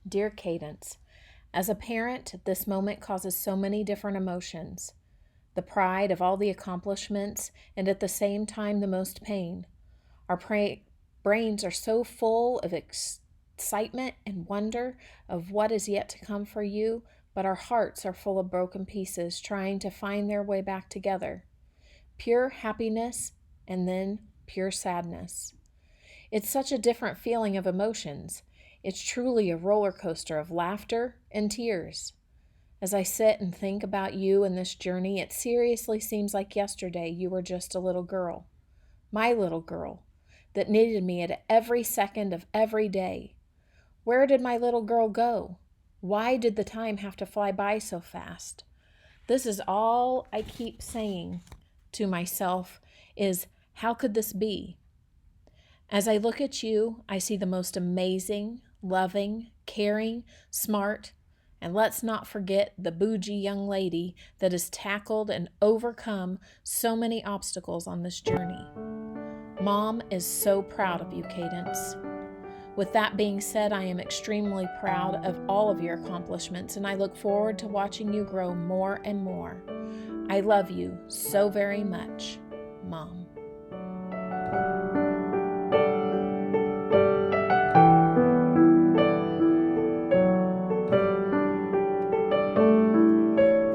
Dear Kaydence, as a parent, this moment causes so many different emotions. The pride of all the accomplishments, and at the same time, the most pain. Our brains are so full of excitement and wonder of what is yet to come for you, but our hearts are full of broken pieces trying to find their way back together. Pure happiness and then pure sadness. It's such a different feeling of emotions. It's truly a roller coaster of laughter and tears. As I sit and think about you and this journey, it seriously seems like yesterday you were just a little girl, my little girl, that needed me at every second of every day. Where did my little girl go? Why did the time have to fly by so fast? This is all I keep saying to myself is, how could this be? As I look at you, I see the most amazing, loving, caring, smart, and let's not forget the bougie young lady that has tackled and overcome so many obstacles on this journey. Mom is so proud of you, Kaydence. With that being said, I am extremely proud of all of your accomplishments, and I look forward to watching you grow more and more. I love you so very much, Mom.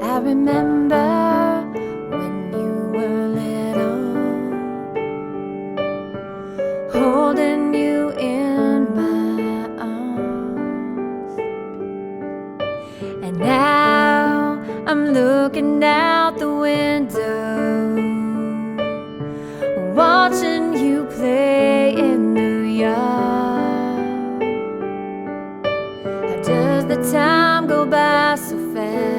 I remember when you were little, holding you in my arms. And now I'm looking out the window, watching you play in the yard. How does the time go by so fast?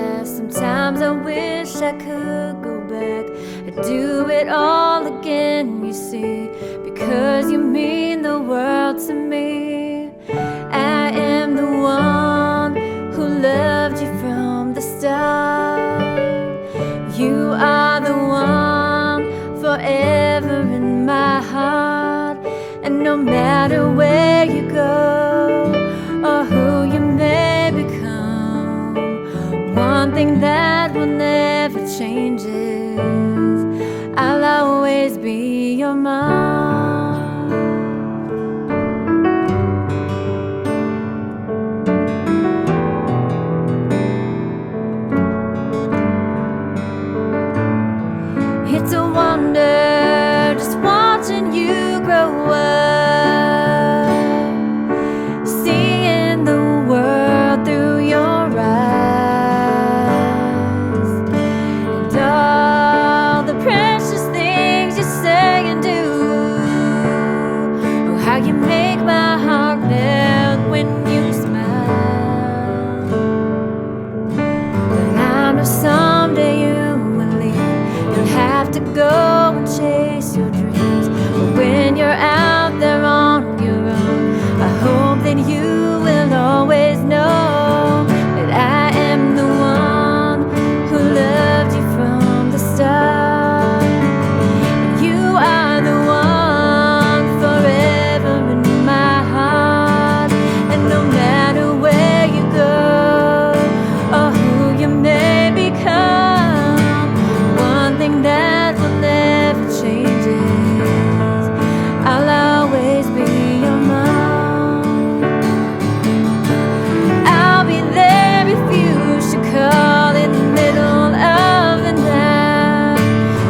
Sometimes I wish I could go back and do it all again, you see, because you mean the world to me. I am the one who loved you from the start. You are the one forever in my heart. And no matter where you go or who you may become, one thing that will never change is I'll always be your mom. It's a wonder just watching you grow up, seeing the world through your eyes, and all the precious things you say and do. Oh, how you make my heart melt when you smile. But I know someday you will leave. You'll have to go and chase your dreams. But when you're out there on your own, I hope that you will always know that I am the one who loved you from the start. And you are the one forever in my heart. And no matter where you go or who you may become, one thing that will never change is I'll always be your mom. I'll be there if you should call in the middle of the night.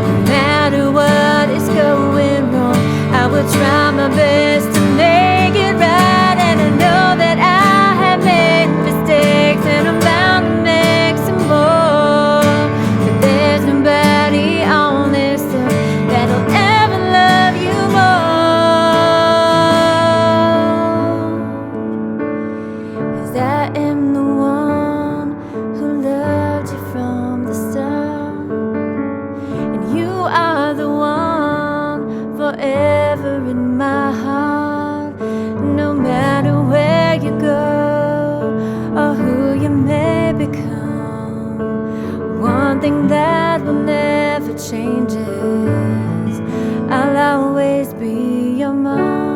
No matter what is going wrong, I will try my best to make it right. And I know that I have made mistakes, and I'm bound to make some more. But there's nobody on this earth that'll ever love you more. 'Cause I am the one who loved you from the start. And you are the one forever in my heart. No matter where you go or who you may become, one thing that will never change is I'll always be your mom.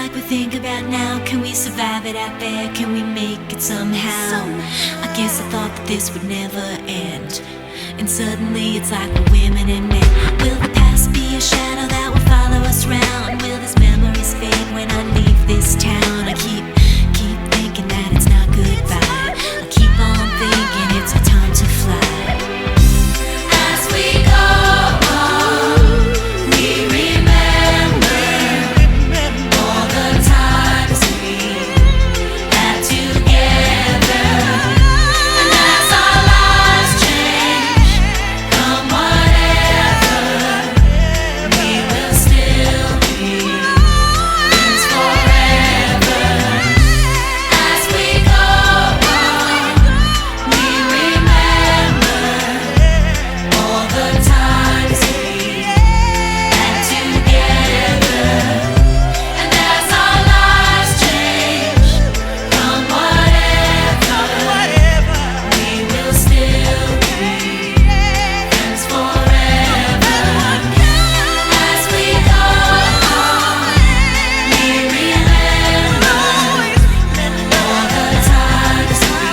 like we think about now. Can we survive it out there? Can we make it somehow? I guess I thought that this would never end, and suddenly it's like we're women and men. Will the past be a shadow that will follow us round? Will these memories fade when I leave this town? I keep thinking that it's not goodbye. I keep on thinking it's our time to fly. As we go on, we remember all the times we had together. And as our lives change, come whatever, we will still be friends forever. As we go on, we remember all the times we had together. And as our lives change, come whatever, we will still be friends forever. As we go on, we remember all the times we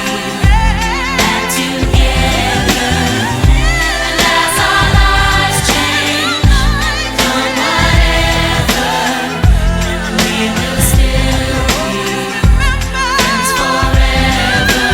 had together. And as our lives change, come whatever, we will still be friends forever.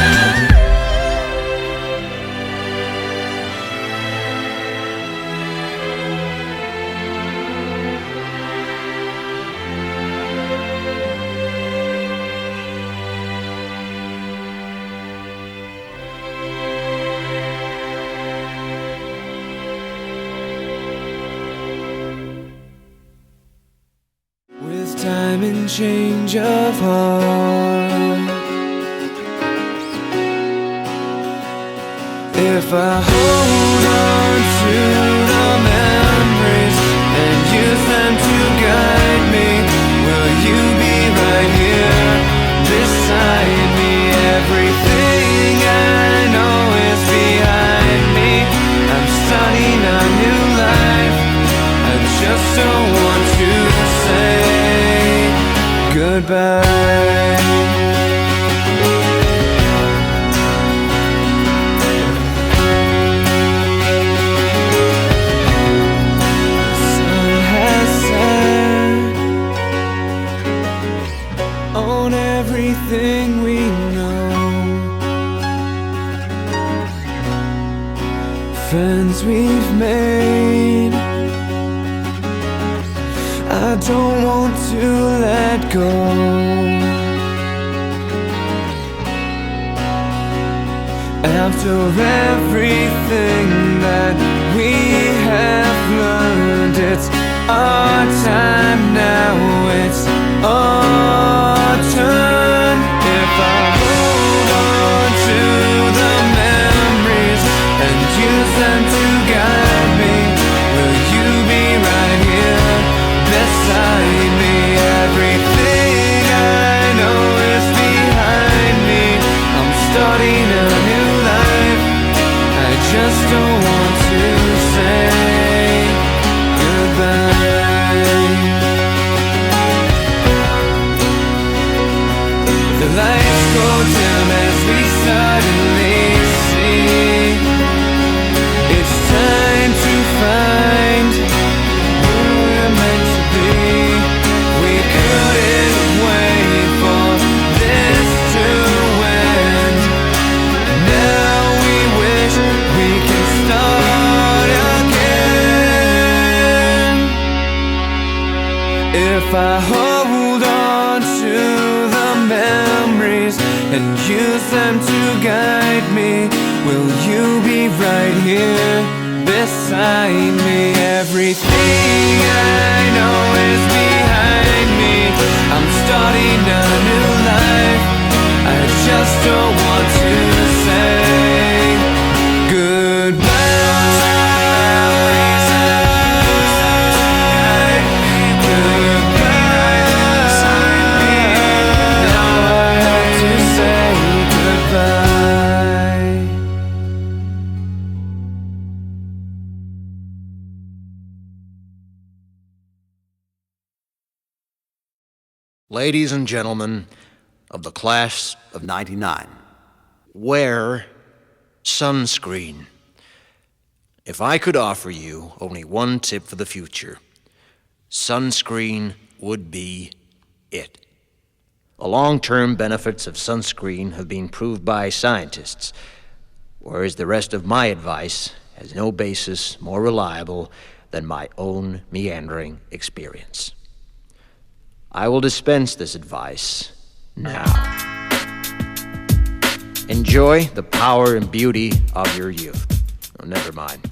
With time and change of heart, if I hold on to the memories and use them to guide me, will you be right here beside me? Everything I know is behind me. I'm starting a new life. I just don't want to say goodbye. The sun has set on everything we know. Friends we've made, I don't want to let go. After everything that we have learned, it's our time now, it's our turn. If I hold on to the memories and use them to guide me, will you be right here beside me? Everything I know is behind me. I'm starting a new life. I just don't want to say goodbye. The lights go dim as we suddenly see it's time to find who we're meant to be. We couldn't wait for this to end. Now we wish we can start again. If I hold on to the memories and use them to guide me, will you be right here beside me? Everything I know is behind me. I'm starting a new life. I just don't want to say goodbye. Now I have to say goodbye. Ladies and gentlemen of the class of 99, wear sunscreen. If I could offer you only one tip for the future, sunscreen would be it. The long-term benefits of sunscreen have been proved by scientists, whereas the rest of my advice has no basis more reliable than my own meandering experience. I will dispense this advice now. Enjoy the power and beauty of your youth. Oh, never mind.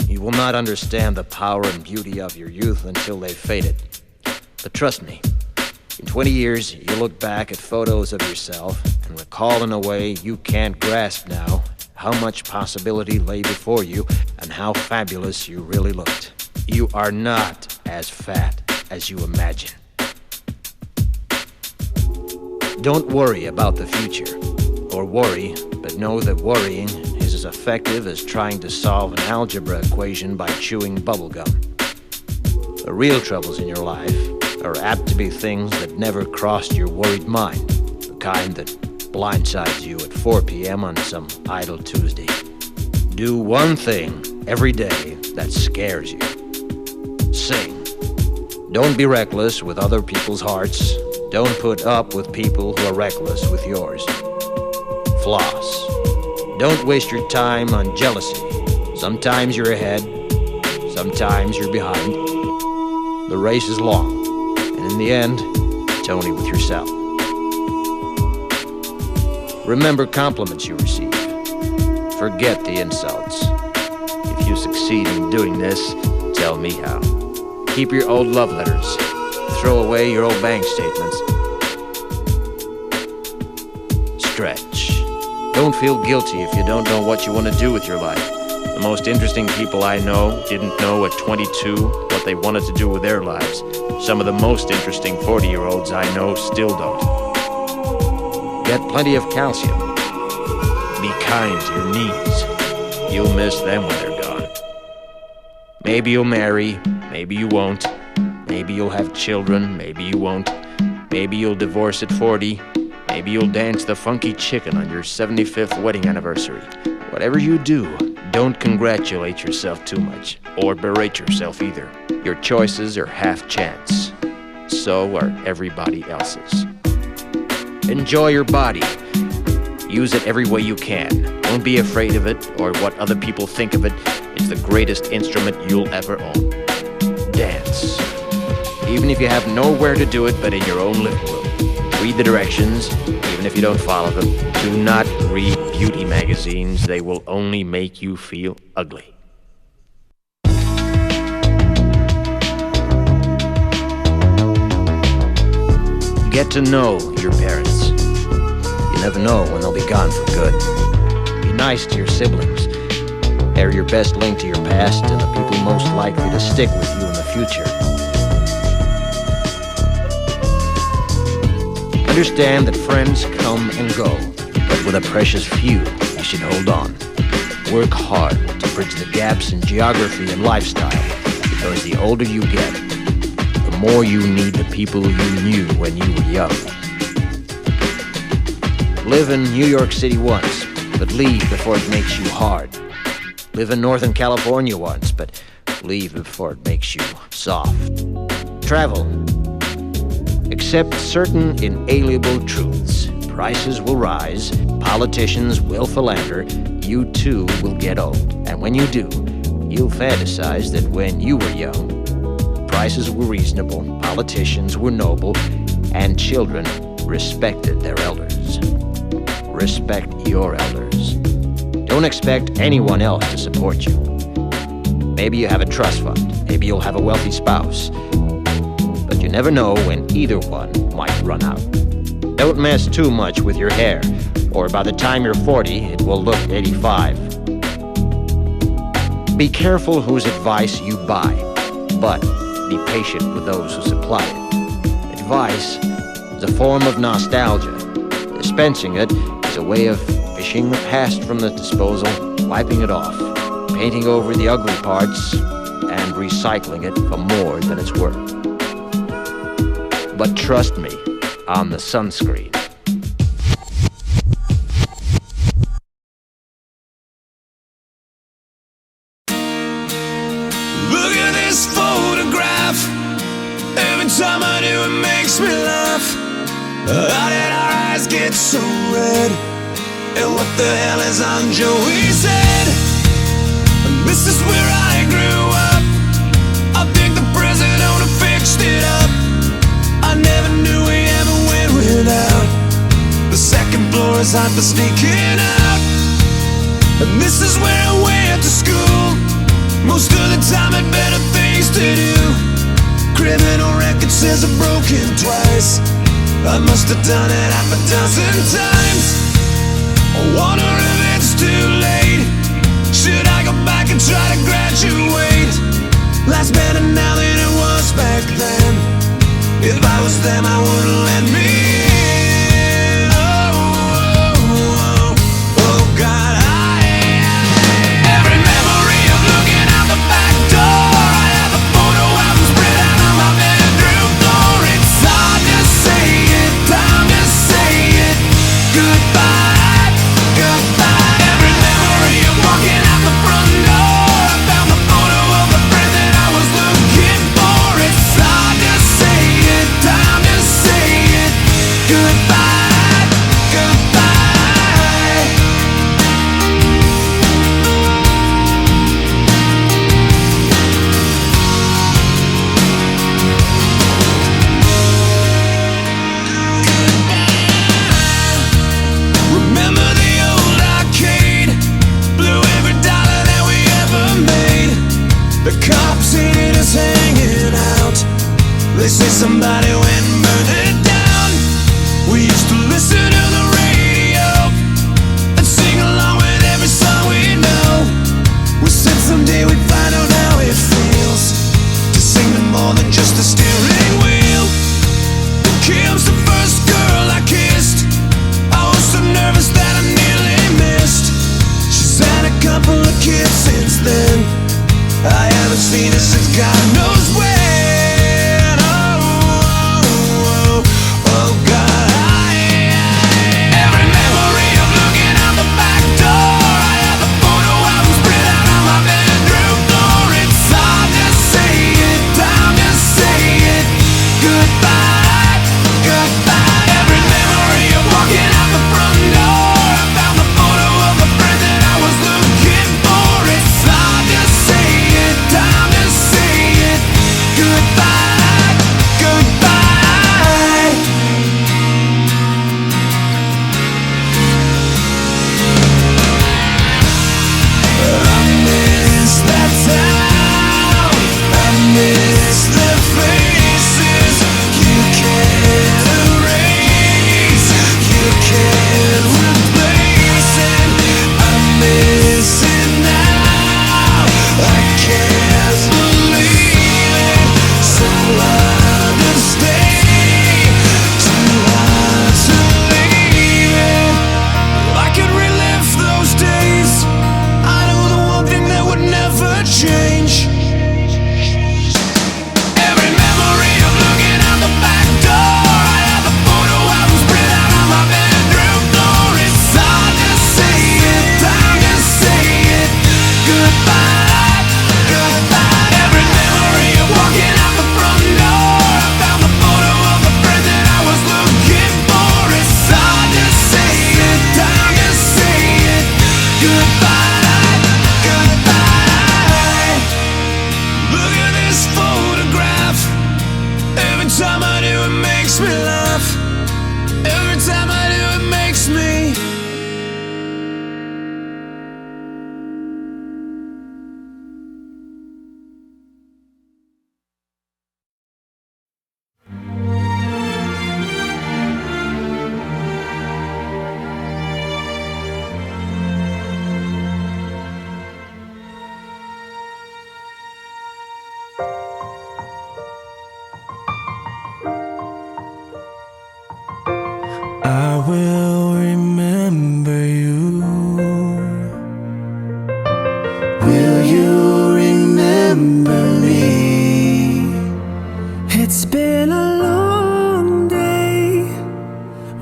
You will not understand the power and beauty of your youth until they've faded. But trust me, in 20 years, you'll look back at photos of yourself and recall in a way you can't grasp now how much possibility lay before you and how fabulous you really looked. You are not as fat as you imagine. Don't worry about the future, or worry, but know that worrying is as effective as trying to solve an algebra equation by chewing bubblegum. The real troubles in your life are apt to be things that never crossed your worried mind, the kind that blindsides you at 4 p.m. on some idle Tuesday. Do one thing every day that scares you. Sing. Don't be reckless with other people's hearts. Don't put up with people who are reckless with yours. Floss. Don't waste your time on jealousy. Sometimes you're ahead, sometimes you're behind. The race is long, and in the end, it's only with yourself. Remember compliments you receive. Forget the insults. If you succeed in doing this, tell me how. Keep your old love letters. Throw away your old bank statements. Stretch. Don't feel guilty if you don't know what you want to do with your life. The most interesting people I know didn't know at 22 what they wanted to do with their lives. Some of the most interesting 40-year-olds I know still don't. Get plenty of calcium. Be kind to your knees. You'll miss them when they're gone. Maybe you'll marry, maybe you won't. Maybe you'll have children, maybe you won't. Maybe you'll divorce at 40. Maybe you'll dance the funky chicken on your 75th wedding anniversary. Whatever you do, don't congratulate yourself too much, or berate yourself either. Your choices are half chance. So are everybody else's. Enjoy your body. Use it every way you can. Don't be afraid of it or what other people think of it. It's the greatest instrument you'll ever own. Dance. Even if you have nowhere to do it but in your own living room. Read the directions, even if you don't follow them. Do not read beauty magazines. They will only make you feel ugly. Get to know your parents. You never know when they'll be gone for good. Be nice to your siblings. They're your best link to your past and the people most likely to stick with you in the future. Understand that friends come and go, but with a precious few, you should hold on. Work hard to bridge the gaps in geography and lifestyle, because the older you get, the more you need the people you knew when you were young. Live in New York City once, but leave before it makes you hard. Live in Northern California once, but leave before it makes you soft. Travel. Accept certain inalienable truths. Prices will rise, politicians will philander, you too will get old. And when you do, you'll fantasize that when you were young, prices were reasonable, politicians were noble, and children respected their elders. Respect your elders. Don't expect anyone else to support you. Maybe you have a trust fund, maybe you'll have a wealthy spouse, but you never know when either one might run out. Don't mess too much with your hair, or by the time you're 40, it will look 85. Be careful whose advice you buy, but be patient with those who supply it. Advice is a form of nostalgia. Dispensing it is a way of fishing the past from the disposal, wiping it off, painting over the ugly parts, and recycling it for more than it's worth. But trust me, on the sunscreen. Look at this photograph. Every time I do, it makes me laugh. How did our eyes get so red? And what the hell is on Joey's head? And this is where I grew up. I think the president who fixed it up. I never knew we ever went without. The second floor is hot for sneaking out. And this is where I went to school. Most of the time had better things to do. Criminal record says I've broken twice. I must have done it half a dozen times. I wonder if it's too late. Should I go back and try to graduate? Life's better now than it was back then. If I was them, I wouldn't let me in. Oh God, every memory of looking out the back door. I have a photo album spread out on my bedroom floor. It's hard to say it, time to say it. Goodbye, goodbye. Every memory of walking out the front door. I found the photo of the friend that I was looking for. It's hard to say it, time to say it.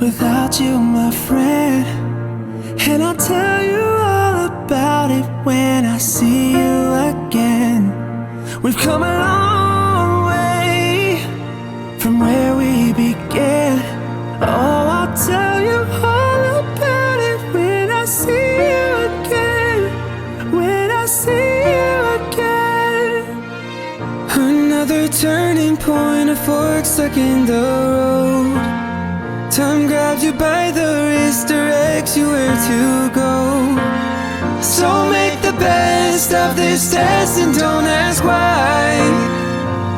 without you, my friend. And I'll tell you all about it when I see you again. We've come a long way from where we began. Oh, I'll tell you all about it when I see you again. When I see you again. Another turning point, a fork stuck in the road. Time grabs you by the wrist, directs you where to go. So make the best of this test and don't ask why.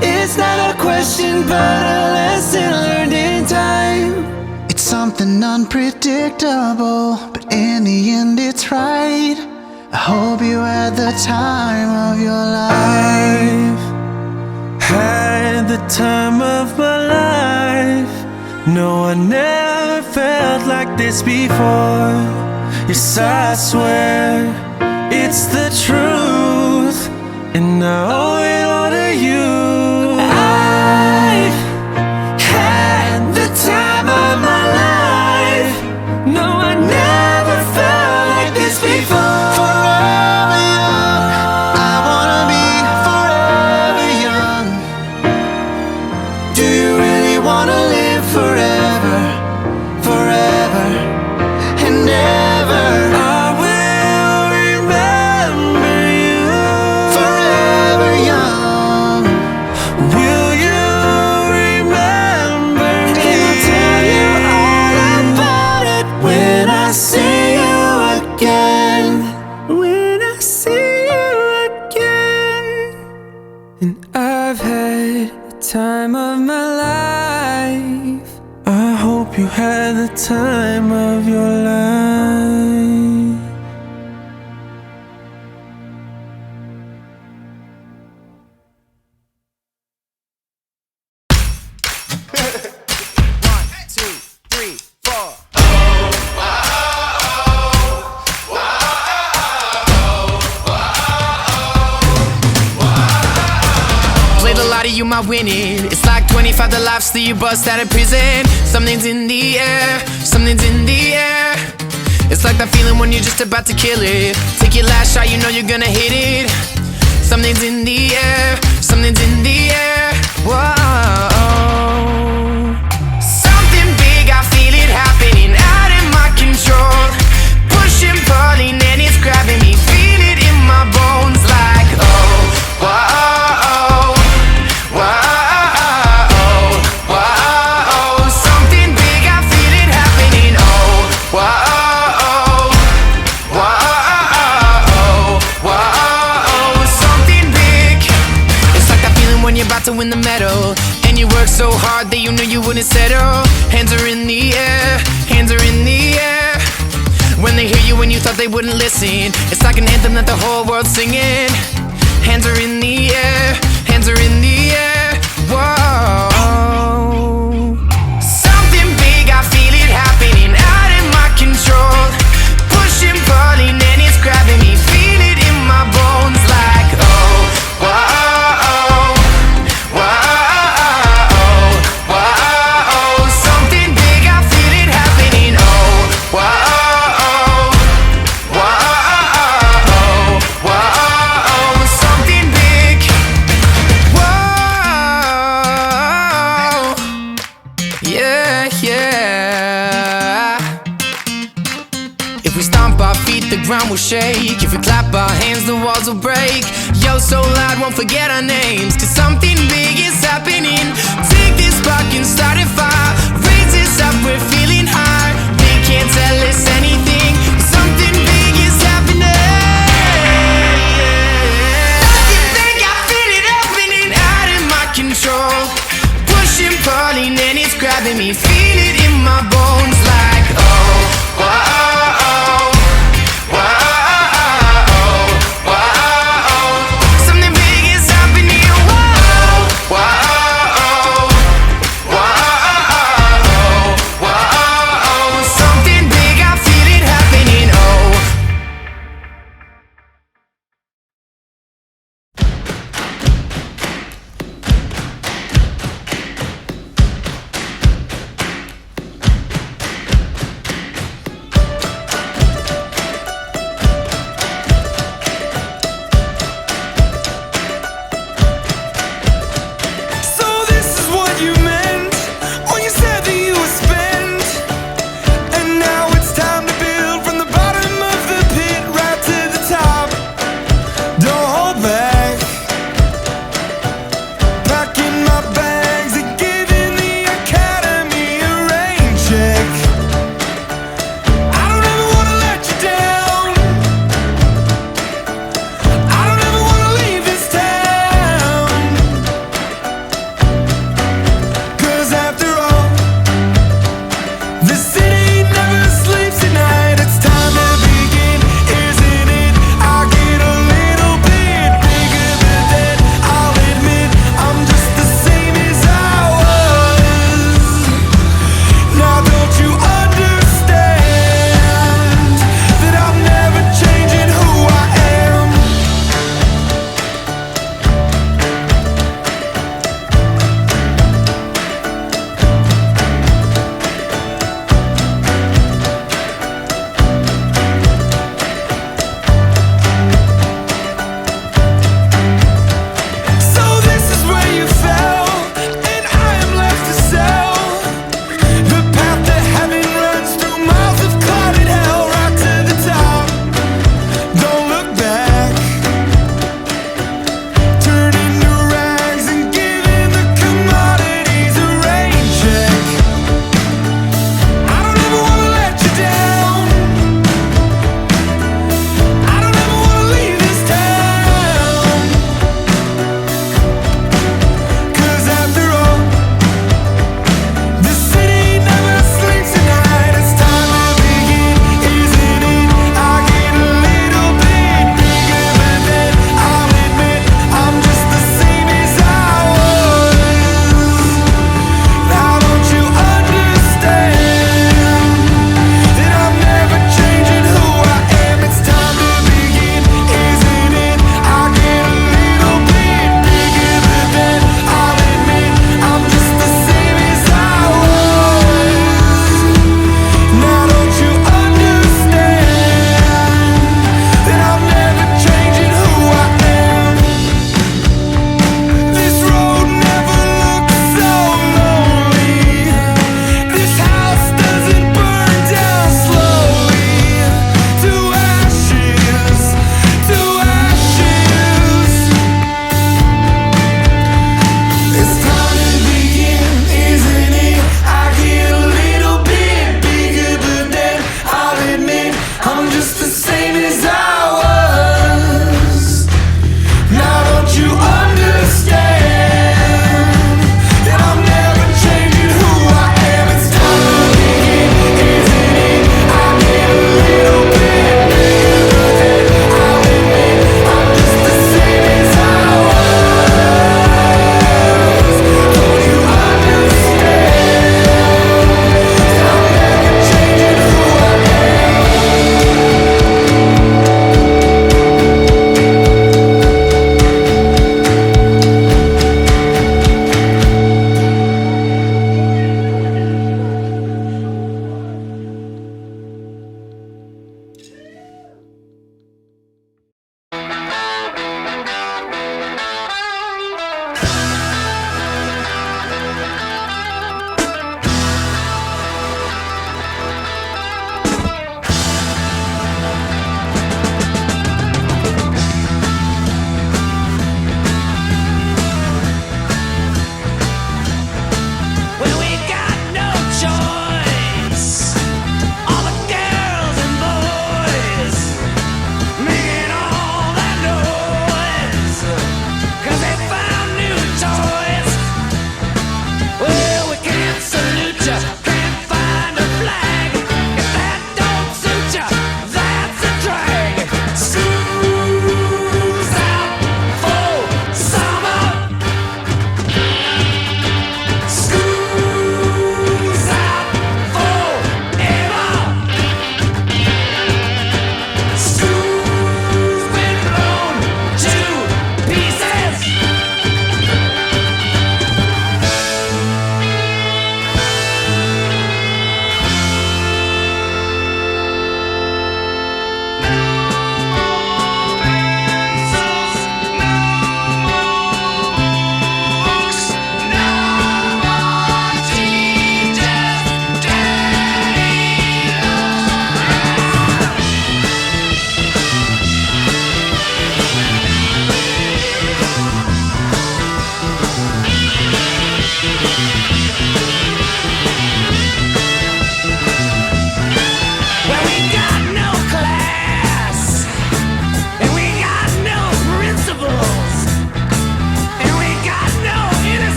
It's not a question but a lesson learned in time. It's something unpredictable, but in the end it's right. I hope you had the time of your life. I've had the time of my life. No, I never felt like this before. Yes, I swear it's the truth, and I owe it all to you. I've had the time of my life. No, I never felt like this before. Forever young, I wanna be forever young. Do you really wanna live forever, forever and ever? I will remember you Forever young. Will you remember me? And I'll tell you all about it when I see you again. When I see you again. And I've had the time of my life. I hope you had the time of your life. Played a lot of you might win it. It's like 25 the lives that you bust out of prison. Something's in the air, something's in the air. It's like that feeling when you're just about to kill it. Take your last shot, you know you're gonna hit it. Something's in the air, something's in the air. Whoa. Something big, I feel it happening out of my control. Pushing, pulling, and it's grabbing me. Feel it in my bones like, oh, whoa. To win the medal, and you work so hard that you knew you wouldn't settle. Hands are in the air, hands are in the air. When they hear you and you thought they wouldn't listen, it's like an anthem that the whole world's singing. Hands are in the air, hands are in the air. Whoa. Something big, I feel it happening out of my control. Pushing, pulling, and it's grabbing me. Feel it in my bones like, oh, whoa. The ground will shake. If we clap our hands, the walls will break. Yo, so loud, won't forget our names. Cause something big is happening. Take this spark and start a fire. Raise this up, we're feeling high. They can't tell us anything. Something big is happening. Something big, I feel it happening out of my control. Pushing, pulling, and it's grabbing me. Feel it in my bones like, oh, whoa.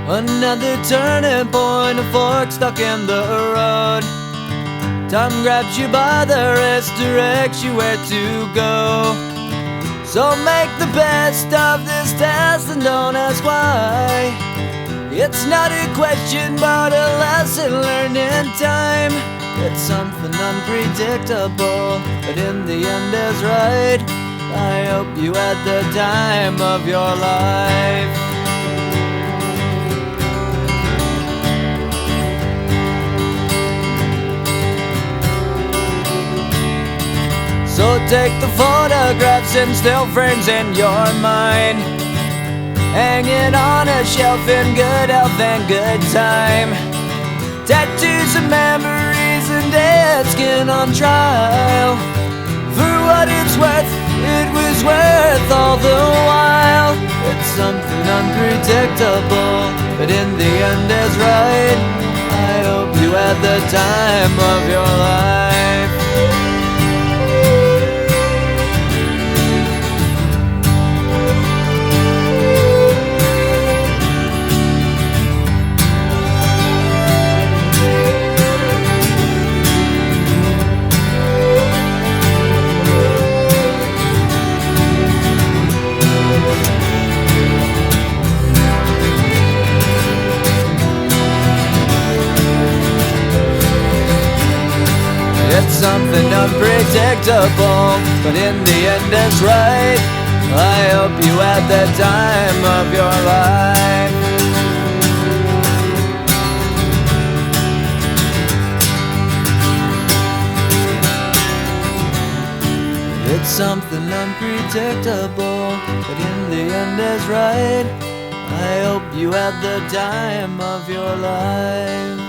Another turning point, a fork stuck in the road. Time grabs you by the wrist, directs you where to go. So make the best of this test and don't ask why. It's not a question but a lesson learned in time. It's something unpredictable, but in the end is right. I hope you had the time of your life. So take the photographs and still frames in your mind, hanging on a shelf in good health and good time. Tattoos of memories and dead skin on trial. For what it's worth, it was worth all the while. It's something unpredictable, but in the end is right. I hope you had the time of your life. It's something unpredictable, but in the end it's right. I hope you had the time of your life. It's something unpredictable, but in the end is right. I hope you had the time of your life.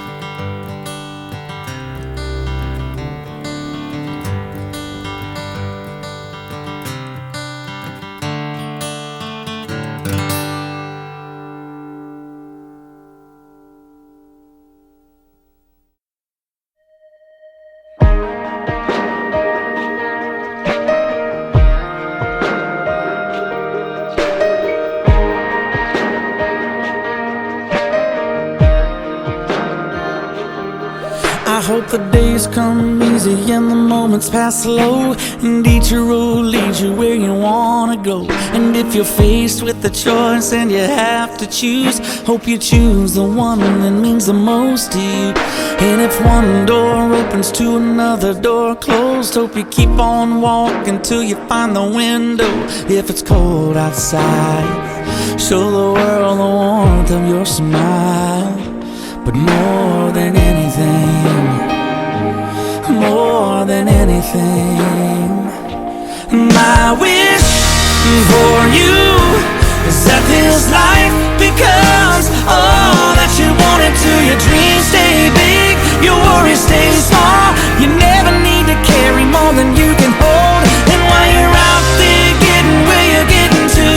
I hope the days come easy and the moments pass slow, and each road leads you where you wanna go. And if you're faced with a choice and you have to choose, hope you choose the one that means the most to you. And if one door opens to another door closed, hope you keep on walking till you find the window. If it's cold outside, show the world the warmth of your smile. But more than anything, more than anything, my wish for you is that this life becomes all that you wanted to. Your dreams stay big, your worries stay small. You never need to carry more than you can hold. And while you're out there getting where you're getting to,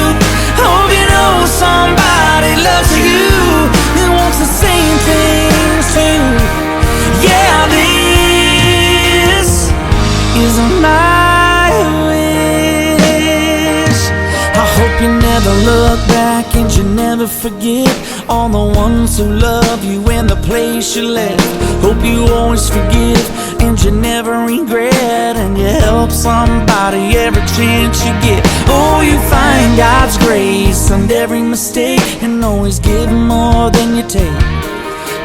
hope you know somebody loves you and wants the same things too. Yeah, this is my wish. I hope you never look back and you never forget all the ones who love you and the place you left. Hope you always forgive and you never regret, and you help somebody every chance you get. Oh, you find God's grace and every mistake, and always give more than you take.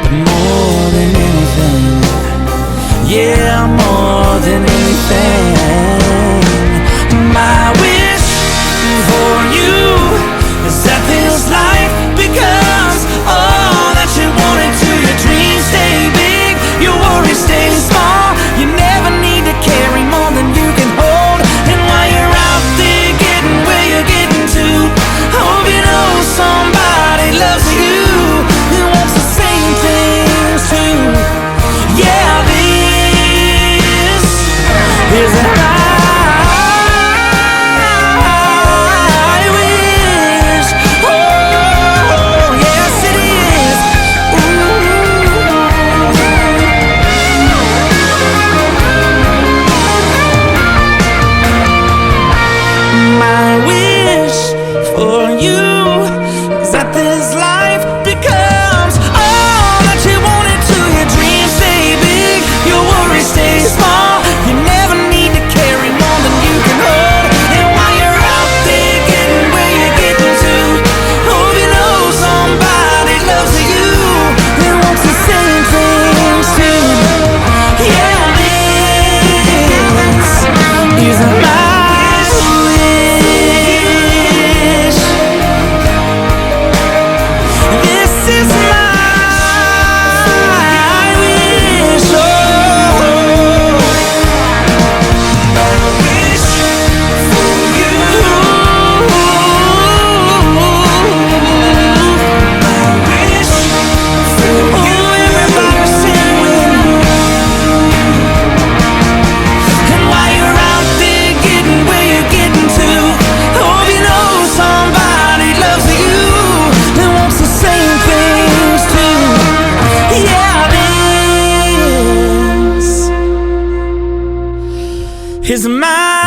But more than anything, yeah, more than anything, my wish for you is that this life becomes all that you wanted to. Your dreams stay big, your worries stay small. You never need to carry more than you can hold. And while you're out there getting where you're getting to, hope you know somebody loves you and wants the same things too. Yeah, this is my wish. Oh, yes it is. My wish for you is that this life becomes is mine.